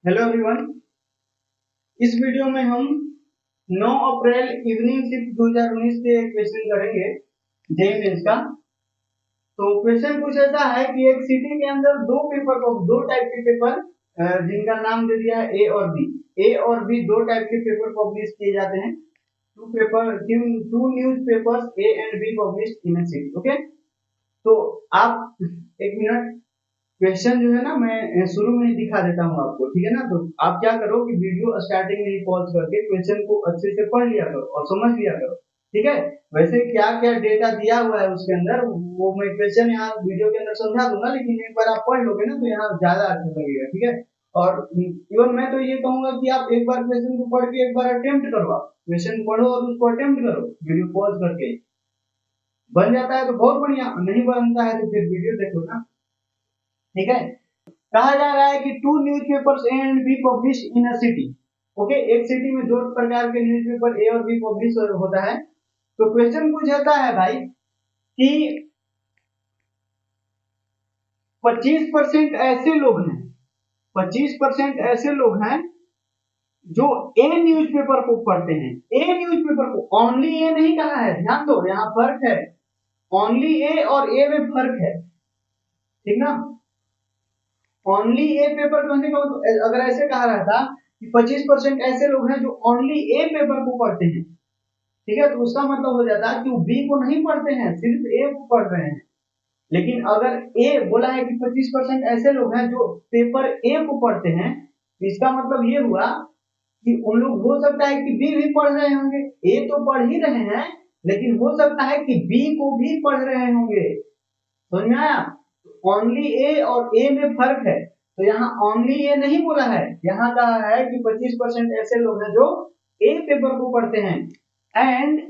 Hello everyone. इस video में हम 9 अप्रैल इवनिंग शिफ्ट 2019 के क्वेश्चन करेंगे जेईई मेंस का। तो क्वेश्चन कुछ ऐसा है कि एक सिटी के अंदर दो टाइप के पेपर जिनका नाम दे दिया है ए और बी दो टाइप के पेपर पब्लिश किए जाते हैं। Two newspapers A and B published in a city. Okay, तो आप एक मिनट, क्वेश्चन जो है ना मैं शुरू में ही दिखा देता हूँ आपको, ठीक है ना। तो आप क्या करो कि वीडियो स्टार्टिंग में ही पॉज करके क्वेश्चन को अच्छे से पढ़ लिया करो और समझ लिया करो, ठीक है। वैसे क्या क्या डेटा दिया हुआ है उसके अंदर वो मैं क्वेश्चन यहाँ वीडियो के अंदर समझा दूंगा, लेकिन एक बार आप पढ़ लोगे ना तो यहाँ ज्यादा अच्छा लगेगा, ठीक है। और इवन मैं तो ये कहूंगा कि आप एक बार क्वेश्चन को पढ़ के एक बार अटेम्प्ट करो, आप क्वेश्चन पढ़ो और उसको अटेम्प्ट करो वीडियो पॉज करके। बन जाता है तो बहुत बढ़िया, नहीं बनता है तो फिर वीडियो देखो ना, ठीक है। कहा जा रहा है कि two newspapers A and B publish in a city. Okay, एक सिटी में दो प्रकार के न्यूज़पेपर ए और बी पब्लिश होता है। तो क्वेश्चन कुछ ऐसा है भाई कि 25% ऐसे लोग हैं, 25% ऐसे लोग हैं जो ए न्यूज़पेपर को पढ़ते हैं। ए न्यूज़पेपर को, ओनली ए नहीं कहा है, ध्यान दो यहाँ फर्क है। ओनली ए और ए में फर्क है, ठीक ना। ओनली ए पेपर कहने का मतलब अगर ऐसे कहा रहता कि 25% ऐसे लोग हैं जो ओनली ए पेपर को पढ़ते हैं, ठीक है, तो उसका मतलब हो जाता है कि वो बी को नहीं पढ़ते हैं, सिर्फ ए को पढ़ रहे हैं। लेकिन अगर ए बोला है कि 25% ऐसे लोग हैं जो पेपर ए को पढ़ते हैं, तो इसका मतलब ये हुआ कि उन लोग हो सकता है कि बी भी पढ़ रहे होंगे। ए तो पढ़ ही रहे हैं, लेकिन हो सकता है कि बी को भी पढ़ रहे होंगे। समझ में आया? ओनली ए और ए में फर्क है। तो यहाँ ओनली ए नहीं बोला है, यहाँ कहा है कि 25% ऐसे लोग हैं जो ए पेपर को पढ़ते हैं एंड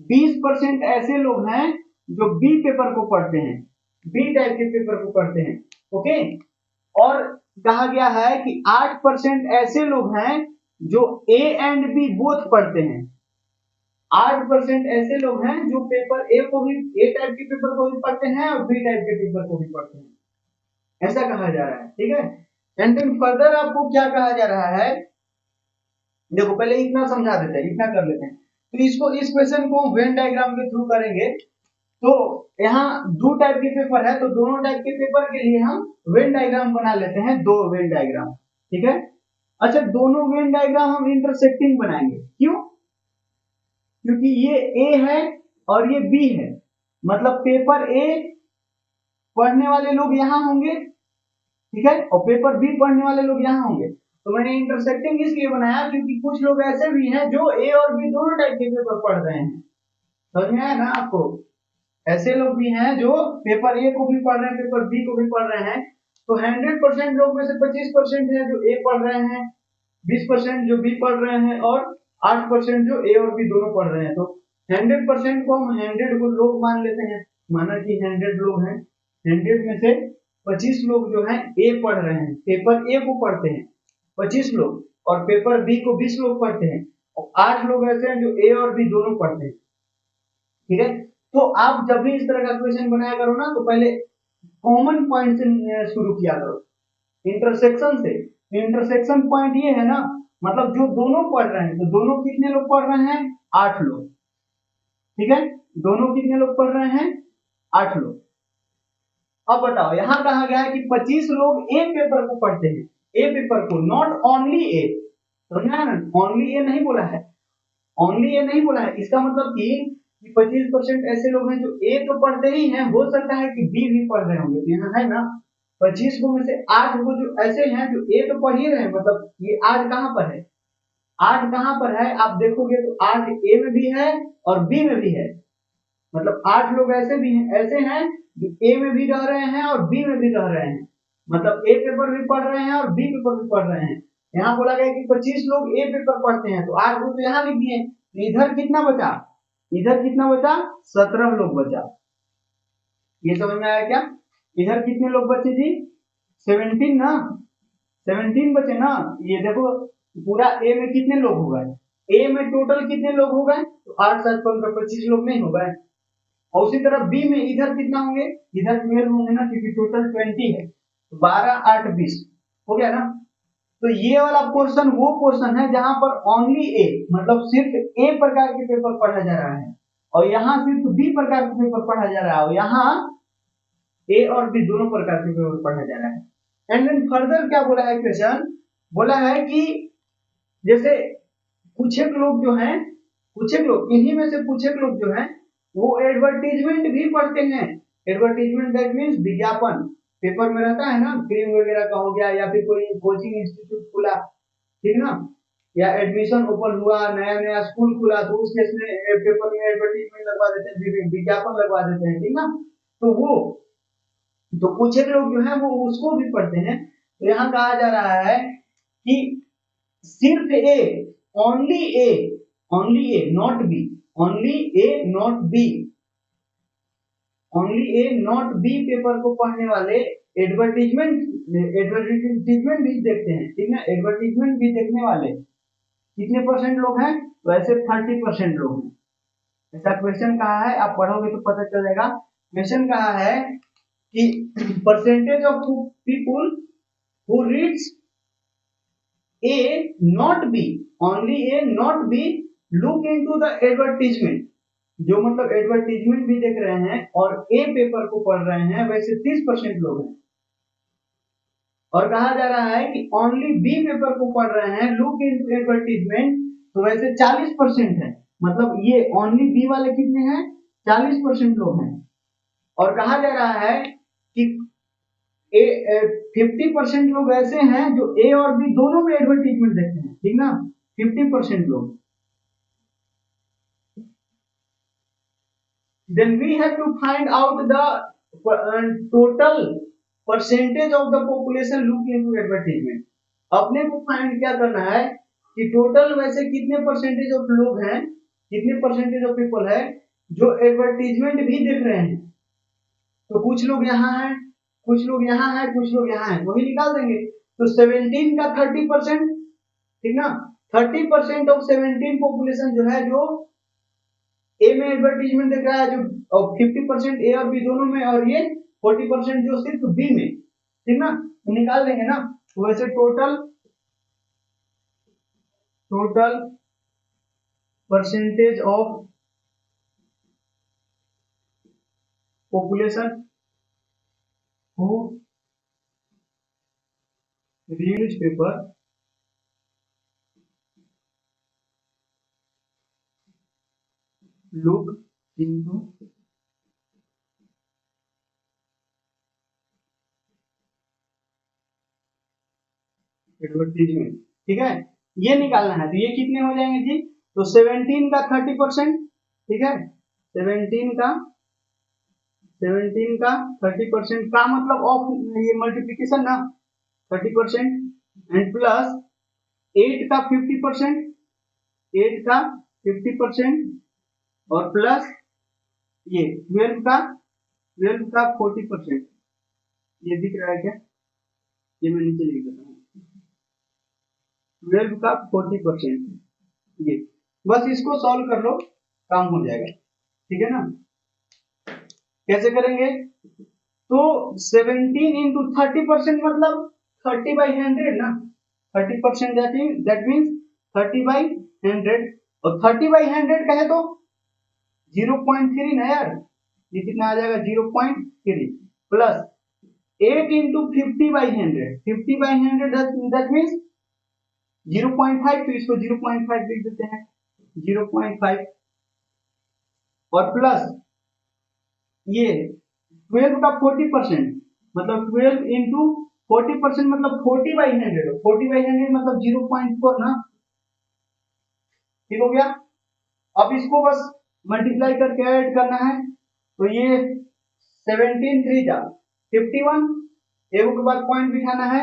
20% ऐसे लोग हैं जो बी पेपर को पढ़ते हैं, बी टाइप के पेपर को पढ़ते हैं। ओके, और कहा गया है कि 8% ऐसे लोग हैं जो ए एंड बी बोथ पढ़ते हैं। 8% ऐसे लोग हैं जो पेपर ए को भी, ए टाइप के पेपर को भी पढ़ते हैं और बी टाइप के पेपर को भी पढ़ते हैं, ऐसा कहा जा रहा है, ठीक है। एंड देन फर्दर आपको क्या कहा जा रहा है, देखो पहले इतना समझा देते हैं, इतना कर लेते हैं। तो इसको, इस क्वेश्चन को वेन डायग्राम के थ्रू करेंगे। तो यहाँ दो टाइप के पेपर है, तो दोनों टाइप के पेपर के लिए हम वेन डायग्राम बना लेते हैं, दो वेन डायग्राम, ठीक है। अच्छा, दोनों वेन डायग्राम हम इंटरसेक्टिंग बनाएंगे, क्यों? क्योंकि ये ए है और ये बी है, मतलब पेपर ए पढ़ने वाले लोग यहाँ होंगे, ठीक है, और पेपर बी पढ़ने वाले लोग यहाँ होंगे। तो मैंने इंटरसेक्टिंग इसलिए बनाया क्योंकि कुछ लोग ऐसे भी हैं जो ए और बी दोनों टाइप के पेपर पढ़ रहे हैं। समझ में आया ना आपको? ऐसे लोग भी हैं जो पेपर ए को भी पढ़ रहे हैं, पेपर बी को भी पढ़ रहे हैं। तो 100% लोग में से 25% है जो ए पढ़ रहे हैं, 20% जो बी पढ़ रहे हैं और 8% जो ए और बी दोनों पढ़ रहे हैं। तो 100% को हम 100 को लोग मान लेते हैं, माना कि 100 लोग हैं, 100 में से 25 लोग जो हैं ए पढ़ रहे हैं, पेपर ए को पढ़ते हैं 25 लोग, और पेपर बी को 20 लोग पढ़ते हैं, और 8 लोग ऐसे हैं जो ए और बी दोनों पढ़ते हैं, ठीक है। तो आप जब भी इस तरह का क्वेश्चन बनाया करो ना, तो पहले कॉमन पॉइंट से शुरू किया करो, इंटरसेक्शन से। इंटरसेक्शन पॉइंट ये है ना, मतलब जो दोनों पढ़ रहे हैं, तो दोनों कितने लोग पढ़ रहे हैं? 8 लोग, ठीक है। दोनों कितने लोग पढ़ रहे हैं? 8 लोग। अब बताओ, यहाँ कहा गया है कि 25 लोग ए पेपर को पढ़ते हैं, ए पेपर को, नॉट ओनली ए। समझा ना, ओनली ए नहीं बोला है, ओनली ये नहीं बोला है। इसका मतलब कि 25% ऐसे लोग हैं जो ए तो पढ़ते ही हैं, हो सकता है कि बी भी पढ़ रहे होंगे। तो यहाँ है ना 25 को में से 8 को जो ऐसे हैं जो ए तो पढ़ ही रहे हैं, मतलब ये 8 कहाँ पर है? 8 कहाँ पर है आप देखोगे तो 8 ए में भी है और बी में भी है, मतलब 8 लोग ऐसे भी हैं, ऐसे हैं जो ए में भी रह रहे हैं और बी में भी रह रहे हैं, मतलब ए पेपर भी पढ़ रहे हैं और बी पेपर भी पढ़ रहे हैं। यहाँ बोला गया कि 25 लोग ए पेपर पढ़ते हैं, तो 8 को तो यहाँ लिख दिए, इधर कितना बचा? इधर कितना बचा? 17 लोग बचा। ये समझ में आया क्या? इधर कितने लोग बचे जी? 17 ना, 17 बचे ना। ये देखो पूरा ए में कितने लोग हो गए? ए में टोटल कितने लोग हो गए? तो 8 7 15 25 लोग नहीं हो गए। और उसी तरह बी में इधर कितना होंगे? इधर 12 होंगे ना, क्योंकि टोटल 20 है, तो 12 8 20, हो गया ना। तो ये वाला पोर्शन वो पोर्शन है जहां पर ओनली ए, मतलब सिर्फ ए प्रकार के पेपर पढ़ा जा रहा है, और यहाँ सिर्फ बी प्रकार के पेपर पढ़ा जा रहा है, और यहाँ ए और बी दोनों प्रकार के पेपर पढ़ा जा रहा है। एंड देन फर्दर क्या बोला है क्वेश्चन, बोला है कि जैसे कुछ एक लोग जो हैं, कुछ एक लोग इन्हीं में से कुछ एक लोग जो हैं वो एडवर्टीजमेंट भी पढ़ते हैं। एडवर्टीजमेंट दैट मींस विज्ञापन, पेपर में रहता है ना, क्रीम वगैरह का हो गया, या फिर कोई कोचिंग इंस्टीट्यूट खुला, ठीक ना, या एडमिशन ओपन हुआ, नया नया स्कूल खुला, तो उस केस में पेपर में एडवर्टीजमेंट लगवा देते हैं, विज्ञापन लगवा देते हैं, ठीक ना। तो वो तो कुछ एक लोग जो है वो उसको भी पढ़ते हैं। तो यहाँ कहा जा रहा है कि सिर्फ A, only A, only A not B, only A not B, only A not B paper को पढ़ने वाले एडवर्टीजमेंट भी देखते हैं, ठीक है। एडवर्टीजमेंट भी देखने वाले कितने परसेंट लोग हैं, वैसे 30% लोग हैं। ऐसा क्वेश्चन कहा है, आप पढ़ोगे तो पता चल जाएगा। क्वेश्चन कहा है कि percentage of people who reads A not B, only A not B look into the advertisement, जो मतलब एडवर्टीजमेंट भी देख रहे हैं और ए पेपर को पढ़ रहे हैं, वैसे 30% लोग हैं। और कहा जा रहा है कि ओनली बी पेपर को पढ़ रहे हैं, लुक इनटू एडवर्टीजमेंट, तो वैसे 40% है। मतलब ये ओनली बी वाले कितने हैं, 40% लोग हैं। और कहा जा रहा है कि 50% लोग ऐसे हैं जो ए और बी दोनों में एडवर्टीजमेंट देखते हैं, ठीक ना, 50% लोग। Then we have to find out the total percentage of the population look into advertisement। अपने को फाइंड क्या करना है कि टोटल वैसे कितने परसेंटेज ऑफ लोग हैं, कितने परसेंटेज ऑफ पीपल है जो एडवर्टीजमेंट भी देख रहे हैं। तो कुछ लोग यहाँ हैं, कुछ लोग यहाँ हैं, कुछ लोग यहाँ हैं, वही निकाल देंगे। तो 17 का 30%, ठीक ना, 30% ऑफ 17 पॉपुलेशन जो है, जो ए में एडवर्टीजमेंट देख रहा है, जो 50% ए और बी दोनों में, और ये 40% जो सिर्फ बी में, ठीक ना, तो निकाल देंगे ना। तो वैसे total percentage of population who reads paper look into advertisement, ठीक है, ये निकालना है। तो ये कितने हो जाएंगे जी, तो 17 का 30%, ठीक है, 17 का 30% का मतलब ऑफ ये मल्टीप्लीकेशन ना, 30% एंड प्लस 8 का 50%, 8 का 50%, और प्लस ये 12 का 40%। ये दिख रहा है क्या, ये मैं नीचे लिख देता हूँ, 12 का 40%, ये बस इसको सॉल्व कर लो, काम हो जाएगा, ठीक है ना। कैसे करेंगे, तो 17 इंटू 30% मतलब 30/100 ना, 30% दैट मीन्स 30/100, और 30/100 कहे तो 0.3 ना यार, ये कितना आ जाएगा 0.3 प्लस 8 इंटू 50/100, 50/100 दैट मीन्स 0.5, तो इसको 0.5 लिख देते हैं, 0.5, और प्लस ये 12 का 40% मतलब 12 इंटू 40% मतलब 40/100, 40/100 मतलब 0.4 ना, ठीक हो गया। अब इसको बस मल्टीप्लाई करके ऐड करना है, तो ये 17 3 जा 51, एगो के बाद पॉइंट बिठाना है,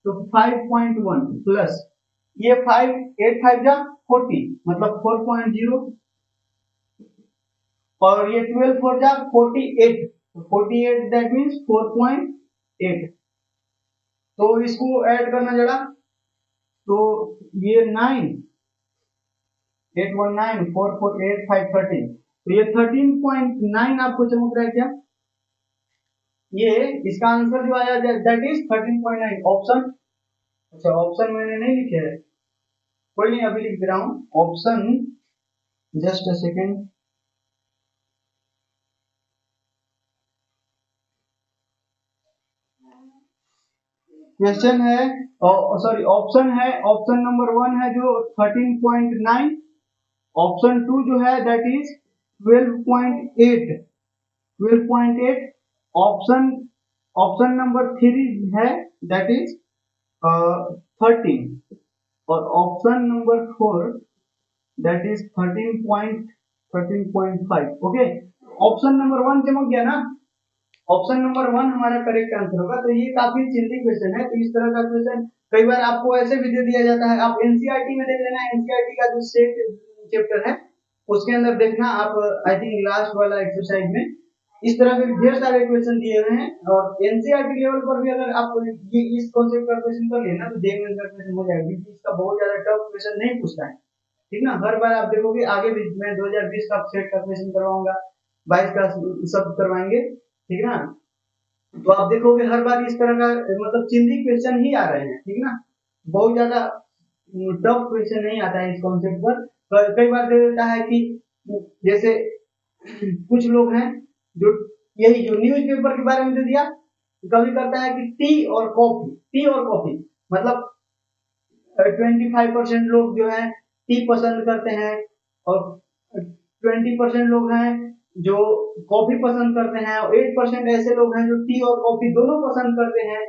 तो 5.1 प्लस ये 5 8 5 जा 40 मतलब 4.0, और ये 12 4 जा 48, 48 दैट मीन्स 4.8। तो इसको ऐड करना जरा, तो ये 9 8 1 9 4 4 8 5 13, तो ये 13.9 आपको चमक रहा है क्या, ये इसका आंसर जो आया दैट इज 13.9 ऑप्शन अच्छा, ऑप्शन मैंने नहीं लिखे है, कोई नहीं, अभी लिख दे रहा हूँ option, just a second. Question है, सॉरी ऑप्शन है, ऑप्शन नंबर 1 है जो 13.9, ऑप्शन 2 जो है that is 12.8, 12.8, option option number 3 है दैट इज 13, और option number 4 that is 13.5। Okay, option number 1 चमक गया ना, ऑप्शन नंबर 1 हमारा करेक्ट आंसर होगा। तो ये काफी चिंतित क्वेश्चन है, तो इस तरह का क्वेश्चन कई बार आपको ऐसे भी दे दिया जाता है। आप एनसीईआरटी में देख लेना, एनसीईआरटी का जो सेट चैप्टर है उसके अंदर देखना आप, आई थिंक लास्ट वाला एक्सरसाइज में इस तरह के ढेर सारे क्वेश्चन दिए हुए हैं। और एनसीईआरटी लेवल पर भी अगर आप ये इस कॉन्सेप्ट का क्वेश्चन कर लेना तो जेईई का क्वेश्चन हो जाएगा, क्योंकि इसका बहुत ज्यादा टफ क्वेश्चन नहीं पूछता है, ठीक ना। हर बार आप देखोगे, आगे भी मैं 2020 का सेट का क्वेश्चन करवाऊंगा, 22 का सब करवाएंगे, ठीक ना। तो आप देखोगे हर बार इस तरह का मतलब चिंदी क्वेश्चन ही आ रहे हैं, ठीक ना। बहुत ज्यादा टफ क्वेश्चन नहीं आता है इस कॉन्सेप्ट पर। कई बार दे देता है कि जैसे कुछ लोग हैं जो यही जो न्यूज़पेपर के बारे में दे दिया, कभी करता है कि टी और कॉफी, टी और कॉफी, मतलब 25% लोग जो है टी पसंद करते हैं, और 20% लोग हैं जो कॉफी पसंद करते हैं, और 8% ऐसे लोग हैं जो टी और कॉफी दोनों पसंद करते हैं।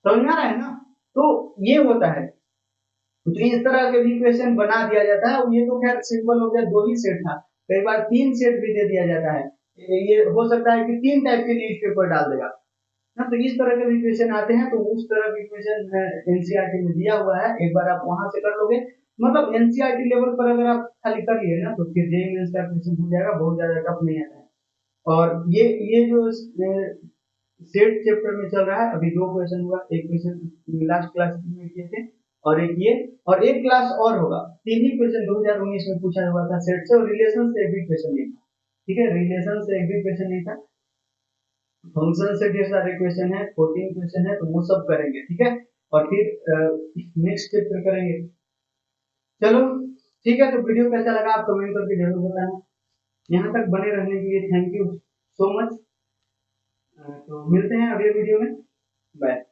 समझ में आ रहा है ना। तो ये होता है, तो इस तरह के भी क्वेश्चन बना दिया जाता है। और ये तो खैर सिंपल हो गया, 2 ही सेट था, कई बार 3 सेट भी दे दिया जाता है। ये हो सकता है कि 3 टाइप के न्यूज़पेपर डाल देगा ना। तो इस तरह के भी क्वेश्चन आते हैं, तो उस तरह के क्वेश्चन एनसीईआरटी में दिया हुआ है, एक बार आप वहां से कर लोगे, मतलब एनसीईआरटी लेवल पर अगर आप खाली कर लिए ना तो फिर जेईई मेंस का क्वेश्चन हो जाएगा, बहुत ज्यादा टफ नहीं आता है। और ये जो सेट चैप्टर में चल रहा है, अभी 2 क्वेश्चन हुआ, एक क्वेश्चन लास्ट क्लास में किए थे, और एक ये, और एक क्लास और होगा। 3 ही क्वेश्चन 2019 में पूछा हुआ था सेट से, और रिलेशन से एक भी क्वेश्चन नहीं था, ठीक है, रिलेशन से एक भी क्वेश्चन नहीं था। फंक्शन से ढेर सारे क्वेश्चन है, 14 क्वेश्चन है, तो वो सब करेंगे, ठीक है। और फिर नेक्स्ट चैप्टर करेंगे। चलो ठीक है, तो वीडियो कैसा लगा आप कमेंट करके जरूर बताना। यहाँ तक बने रहने के लिए थैंक यू सो मच। तो मिलते हैं अगले वीडियो में, बाय।